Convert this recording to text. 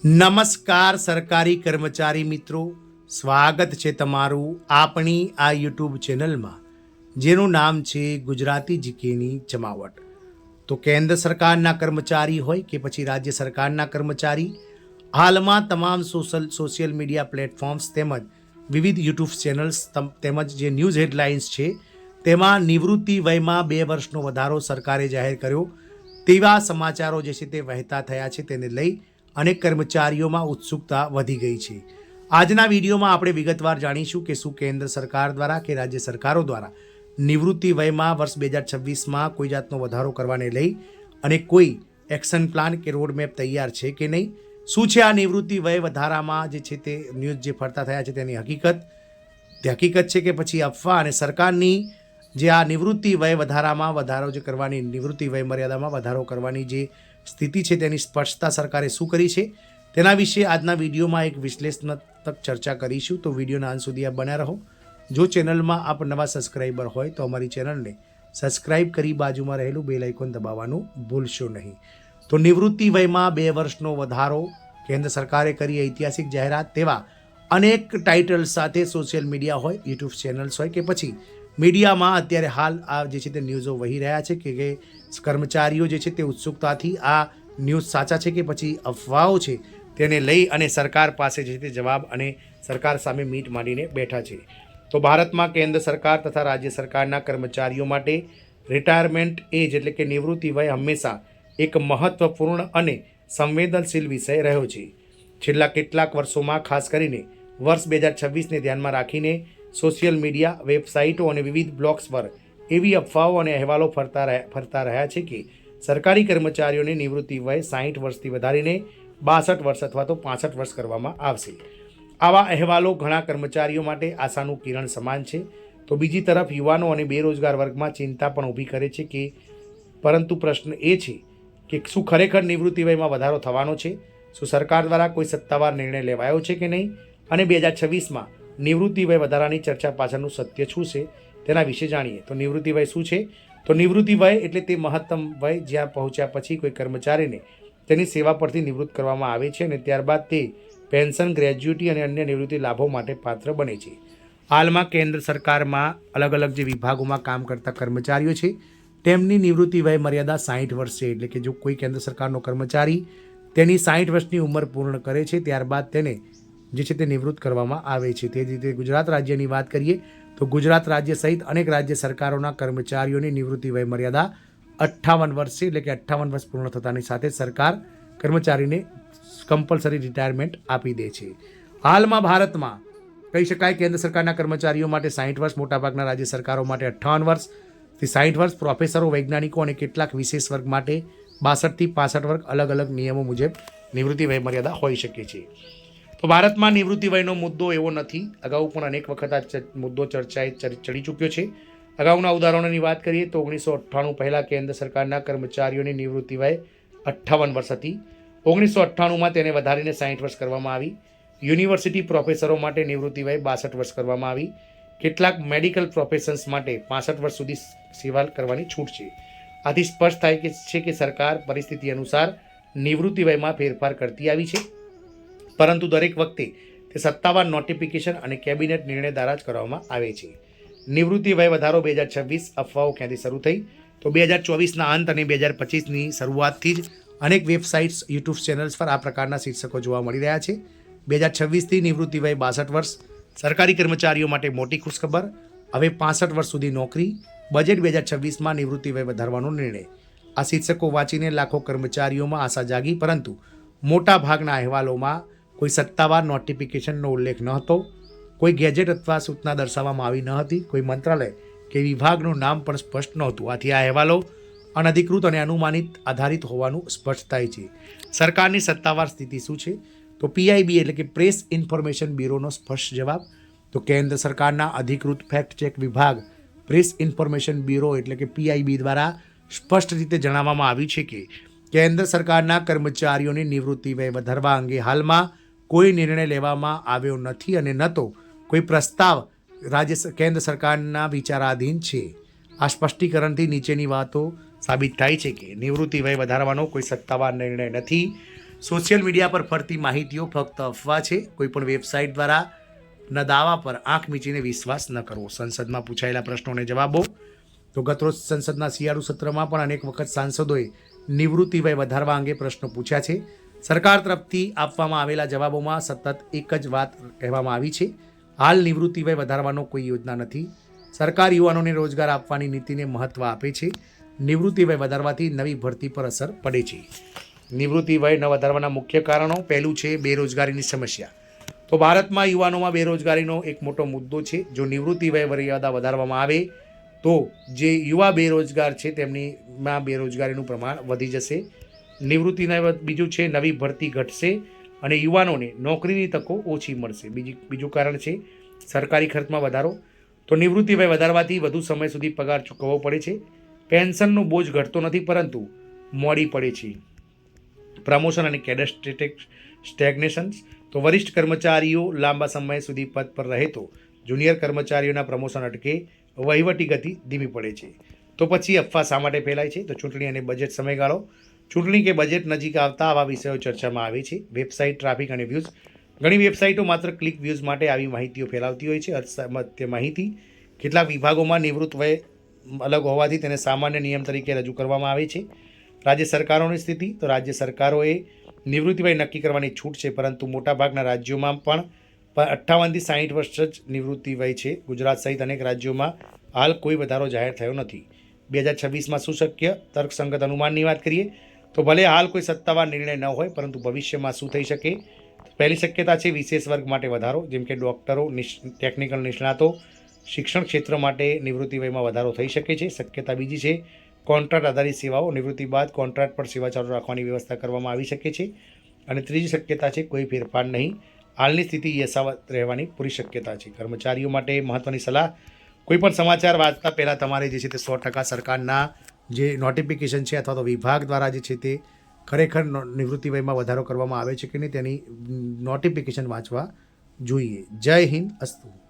નમસ્કાર સરકારી કર્મચારી મિત્રો, સ્વાગત છે તમારું આપણી આ યુટ્યુબ ચેનલમાં જેનું નામ છે ગુજરાતી જીકેની જમાવટ। તો કેન્દ્ર સરકારના કર્મચારી હોય કે પછી રાજ્ય સરકારના કર્મચારી, હાલમાં તમામ સોશિયલ મીડિયા પ્લેટફોર્મ્સ તેમજ વિવિધ યુટ્યુબ ચેનલ્સ તેમજ જે ન્યૂઝ હેડલાઇન્સ છે તેમાં નિવૃત્તિ વયમાં 2 વર્ષનો વધારો સરકારે જાહેર કર્યો તેવા સમાચારો જે છે તે વહેતા થયા છે, તેને લઈ અનેક કર્મચારીઓમાં ઉત્સુકતા વધી ગઈ છે। આજના વિડીયોમાં આપણે વિગતવાર જાણીશું કે શું કેન્દ્ર સરકાર દ્વારા કે રાજ્ય સરકારો દ્વારા નિવૃત્તિ વયમાં વર્ષ 2026માં કોઈ જાતનો વધારો કરવાને લઈ અને કોઈ એક્શન પ્લાન કે રોડમેપ તૈયાર છે કે નહીં, શું છે આ નિવૃત્તિ વય વધારામાં જે છે તે ન્યૂઝ જે ફરતા થયા છે તેની હકીકત છે કે પછી અફવા, અને સરકારની જે આ નિવૃત્તિ વય વધારામાં વધારો જે કરવાની, નિવૃત્તિ વય મર્યાદામાં વધારો કરવાની જે સ્થિતિ છે તેની સ્પષ્ટતા સરકારે શું કરી છે તેના વિશે આજના વિડીયોમાં એક વિશ્લેષણાત્મક ચર્ચા કરીશું। તો વિડીયોના અંત સુધી આપ બન્યા રહો। જો ચેનલમાં આપ નવા સબસ્ક્રાઈબર હોય તો અમારી ચેનલને સબસ્ક્રાઈબ કરી બાજુમાં રહેલું બેલ આઇકોન દબાવવાનું ભૂલશો નહીં। તો નિવૃત્તિ વયમાં 2 વર્ષનો વધારો કેન્દ્ર સરકારે કરી ઐતિહાસિક જાહેરાત તેવા અનેક ટાઇટલ સાથે સોશિયલ મીડિયા હોય, યુટ્યુબ ચેનલ્સ હોય કે પછી મીડિયામાં અત્યારે હાલ આ જે છે તે ન્યૂઝો વહી રહ્યા છે કે કર્મચારીઓ જે છે તે ઉત્સુકતાથી આ ન્યૂઝ સાચા છે કે પછી અફવાઓ છે તેને લઈ અને સરકાર પાસે જે છે તે જવાબ અને સરકાર સામે મીટ માંડીને બેઠા છે। તો ભારતમાં કેન્દ્ર સરકાર તથા રાજ્ય સરકારના કર્મચારીઓ માટે રિટાયરમેન્ટ એજ એટલે કે નિવૃત્તિ વય હંમેશા એક મહત્વપૂર્ણ અને સંવેદનશીલ વિષય રહ્યો છે। છેલ્લા કેટલાક વર્ષોમાં ખાસ કરીને વર્ષ 2026ને ધ્યાનમાં રાખીને સોશિયલ મીડિયા, વેબસાઇટો અને વિવિધ બ્લોગ્સ પર એવી અફવાઓ અને અહેવાલો ફરતા રહ્યા છે કે સરકારી કર્મચારીઓની નિવૃત્તિ વય 60 વર્ષથી વધારીને 62 વર્ષ અથવા તો 65 વર્ષ કરવામાં આવશે। આવા અહેવાલો ઘણા કર્મચારીઓ માટે આશાનું કિરણ સમાન છે, તો બીજી તરફ યુવાનો અને બેરોજગાર વર્ગમાં ચિંતા પણ ઊભી કરે છે કે પરંતુ પ્રશ્ન એ છે કે શું ખરેખર નિવૃત્તિ વયમાં વધારો થવાનો છે? શું સરકાર દ્વારા કોઈ સત્તાવાર નિર્ણય લેવાયો છે કે નહીં? અને 2026માં નિવૃત્તિ વય વધારાની ચર્ચા પાછળનું સત્ય શું છે તેના વિશે જાણીએ। તો નિવૃત્તિ વય શું છે? તો નિવૃત્તિ વય એટલે તે મહત્તમ વય જ્યાં પહોંચ્યા પછી કોઈ કર્મચારીને તેની સેવા પરથી નિવૃત્ત કરવામાં આવે છે અને ત્યારબાદ તે પેન્શન, ગ્રેજ્યુટી અને અન્ય નિવૃત્તિ લાભો માટે પાત્ર બને છે। હાલમાં કેન્દ્ર સરકારમાં અલગ અલગ જે વિભાગોમાં કામ કરતા કર્મચારીઓ છે તેમની નિવૃત્તિ વય મર્યાદા 60 વર્ષ છે। એટલે કે જો કોઈ કેન્દ્ર સરકારનો કર્મચારી તેની 60 વર્ષની ઉંમર પૂર્ણ કરે છે ત્યારબાદ તેને જે છે તે નિવૃત્ત કરવામાં આવે છે। તે જ રીતે ગુજરાત રાજ્યની વાત કરીએ તો ગુજરાત રાજ્ય સહિત અનેક રાજ્ય સરકારોના કર્મચારીઓની નિવૃત્તિ વય મર્યાદા 58 વર્ષ છે। એટલે કે 58 વર્ષ પૂર્ણ થતાની સાથે સરકાર કર્મચારીને કમ્પલસરી રિટાયરમેન્ટ આપી દે છે। હાલમાં ભારતમાં કહી શકાય કેન્દ્ર સરકારના કર્મચારીઓ માટે 60 વર્ષ, મોટાભાગના રાજ્ય સરકારો માટે 58 વર્ષથી 60 વર્ષ, પ્રોફેસરો, વૈજ્ઞાનિકો અને કેટલાક વિશેષ વર્ગ માટે 62 થી 65 વર્ગ અલગ અલગ નિયમો મુજબ નિવૃત્તિ વય મર્યાદા હોઈ શકે છે। તો ભારતમાં નિવૃત્તિ વયનો મુદ્દો એવો નથી, અગાઉ પણ અનેક વખત આ મુદ્દો ચર્ચાએ ચડી ચૂક્યો છે। અગાઉના ઉદાહરણોની વાત કરીએ તો 1998 પહેલાં કેન્દ્ર સરકારના કર્મચારીઓની નિવૃત્તિ વય 58 વર્ષ હતી। 1998માં તેને વધારીને 60 વર્ષ કરવામાં આવી। યુનિવર્સિટી પ્રોફેસરો માટે નિવૃત્તિ વય 62 વર્ષ કરવામાં આવી। કેટલાક મેડિકલ પ્રોફેશન્સ માટે 65 વર્ષ સુધી સેવા કરવાની છૂટ છે। આથી સ્પષ્ટ થાય છે કે સરકાર પરિસ્થિતિ અનુસાર નિવૃત્તિ વયમાં ફેરફાર કરતી આવી છે, પરંતુ દરેક વખતે તે સત્તાવાર નોટિફિકેશન અને કેબિનેટ નિર્ણય દ્વારા જ કરવામાં આવે છે। નિવૃત્તિ વય વધારો 2026 અફવાઓ ક્યાંથી શરૂ થઈ? તો 2024ના અંત અને 2025ની શરૂઆતથી જ અનેક વેબસાઇટ્સ, યુટ્યુબ ચેનલ્સ પર આ પ્રકારના શીર્ષકો જોવા મળી રહ્યા છે। 2026થી નિવૃત્તિ વય 62 વર્ષ, સરકારી કર્મચારીઓ માટે મોટી ખુશખબર, હવે 65 વર્ષ સુધી નોકરી, બજેટ 2026માં નિવૃત્તિ વય વધારવાનો નિર્ણય। આ શીર્ષકો વાંચીને લાખો કર્મચારીઓમાં આશા જાગી, પરંતુ મોટા ભાગના અહેવાલોમાં કોઈ સત્તાવાર નોટિફિકેશનનો ઉલ્લેખ ન હતો, કોઈ ગેજેટ અથવા સૂચના દર્શાવવામાં આવી ન હતી, કોઈ મંત્રાલય કે વિભાગનું નામ પણ સ્પષ્ટ નહોતું। આથી આ અહેવાલો અનધિકૃત અને અનુમાનિત આધારિત હોવાનું સ્પષ્ટ થાય છે। સરકારની સત્તાવાર સ્થિતિ શું છે? તો PIB એટલે કે પ્રેસ ઇન્ફોર્મેશન બ્યુરોનો સ્પષ્ટ જવાબ, તો કેન્દ્ર સરકારના અધિકૃત ફેક્ટ ચેક વિભાગ પ્રેસ ઇન્ફોર્મેશન બ્યુરો એટલે કે PIB દ્વારા સ્પષ્ટ રીતે જણાવવામાં આવ્યું છે કે કેન્દ્ર સરકારના કર્મચારીઓની નિવૃત્તિ વય વધારવા અંગે હાલમાં કોઈ નિર્ણય લેવામાં આવ્યો નથી અને ન તો કોઈ પ્રસ્તાવ કેન્દ્ર સરકારના વિચારાધીન છે। આ સ્પષ્ટીકરણથી નીચેની વાતો સાબિત થાય છે કે નિવૃત્તિ વય વધારવાનો કોઈ સત્તાવાર નિર્ણય નથી। સોશિયલ મીડિયા પર ફરતી માહિતીઓ ફક્ત અફવા છે. કોઈપણ વેબસાઇટ દ્વારા ન દાવા પર આંખ મીચીને વિશ્વાસ ન કરવો. સંસદમાં પૂછાયેલા પ્રશ્નોને જવાબો. તો ગતરોજ સંસદના શિયાળુ સત્રમાં પણ અનેક વખત સાંસદોએ નિવૃત્તિ વય વધારવા અંગે પ્રશ્નો પૂછ્યા છે. સરકાર તરફથી આપવામાં આવેલા જવાબોમાં સતત એક જ વાત કહેવામાં આવી છે. હાલ નિવૃત્તિ વય વધારવાનો કોઈ યોજના નથી. સરકાર યુવાનોને રોજગાર આપવાની નીતિને મહત્ત્વ આપે છે. નિવૃત્તિ વય વધારવાથી નવી ભરતી પર અસર પડે છે. નિવૃત્તિ વય ન વધારવાના મુખ્ય કારણો. પહેલું છે બેરોજગારીની સમસ્યા. તો ભારતમાં યુવાનોમાં બેરોજગારીનો એક મોટો મુદ્દો છે. જો નિવૃત્તિ વય મર્યાદા વધારવામાં આવે તો જે યુવા બેરોજગાર છે તેમનીમાં બેરોજગારીનું પ્રમાણ વધી જશે. નિવૃત્તિના બીજું છે નવી ભરતી ઘટશે અને યુવાનોને નોકરીની તકો ઓછી મળશે. બીજું કારણ છે સરકારી ખર્ચમાં વધારો. તો નિવૃત્તિ વય વધારવાથી વધુ સમય સુધી પગાર ચૂકવવો પડે છે. પેન્શનનો બોજ ઘટતો નથી પરંતુ મોડી પડે છે. પ્રમોશન અને કેડર સ્ટેગ્નેશન્સ. તો વરિષ્ઠ કર્મચારીઓ લાંબા સમય સુધી પદ પર રહે તો જુનિયર કર્મચારીઓના પ્રમોશન અટકે, વહીવટી ગતિ ધીમી પડે છે. તો પછી અફવા શા માટે ફેલાય છે? તો ચૂંટણી અને બજેટ સમયગાળો. ચૂંટણી કે બજેટ નજીક આવતા આવા વિષયો ચર્ચામાં આવે છે. વેબસાઇટ ટ્રાફિક અને વ્યૂઝ. ઘણી વેબસાઇટો માત્ર ક્લિક વ્યૂઝ માટે આવી માહિતીઓ ફેલાવતી હોય છે. અસત્ય માહિતી. કેટલાક વિભાગોમાં નિવૃત્ત વય અલગ હોવાથી તેને સામાન્ય નિયમ તરીકે રજૂ કરવામાં આવે છે. રાજ્ય સરકારોની સ્થિતિ. તો રાજ્ય સરકારોએ નિવૃત્તિ વય નક્કી કરવાની છૂટ છે પરંતુ મોટાભાગના રાજ્યોમાં પણ 58થી 60 વર્ષ જ નિવૃત્તિ વય છે. ગુજરાત સહિત અનેક રાજ્યોમાં હાલ કોઈ વધારો જાહેર થયો નથી. 2026માં શું શક્ય તર્કસંગત અનુમાનની વાત કરીએ તો ભલે હાલ કોઈ સત્તાવાર નિર્ણય ન હોય પરંતુ ભવિષ્યમાં શું થઈ શકે. પહેલી શક્યતા છે વિશેષ વર્ગ માટે વધારો, જેમ કે ડૉક્ટરો, ટેકનિકલ નિષ્ણાતો, શિક્ષણ ક્ષેત્ર માટે નિવૃત્તિ વયમાં વધારો થઈ શકે છે. શક્યતા બીજી છે કોન્ટ્રાક્ટ આધારિત સેવાઓ. નિવૃત્તિ બાદ કોન્ટ્રાક્ટ પર સેવા ચાલુ રાખવાની વ્યવસ્થા કરવામાં આવી શકે છે. અને ત્રીજી શક્યતા છે કોઈ ફેરફાર નહીં, હાલની સ્થિતિ યથાવત રહેવાની પૂરી શક્યતા છે. કર્મચારીઓ માટે મહત્ત્વની સલાહ. કોઈપણ સમાચાર વાંચતા પહેલાં તમારે જે છે તે 100% સરકારના જે નોટિફિકેશન છે અથવા તો વિભાગ દ્વારા જે છે તે ખરેખર નિવૃત્તિ વયમાં વધારો કરવામાં આવે છે કે નહીં તેની નોટિફિકેશન વાંચવા જોઈએ. જય હિન્દ. અસ્તુ.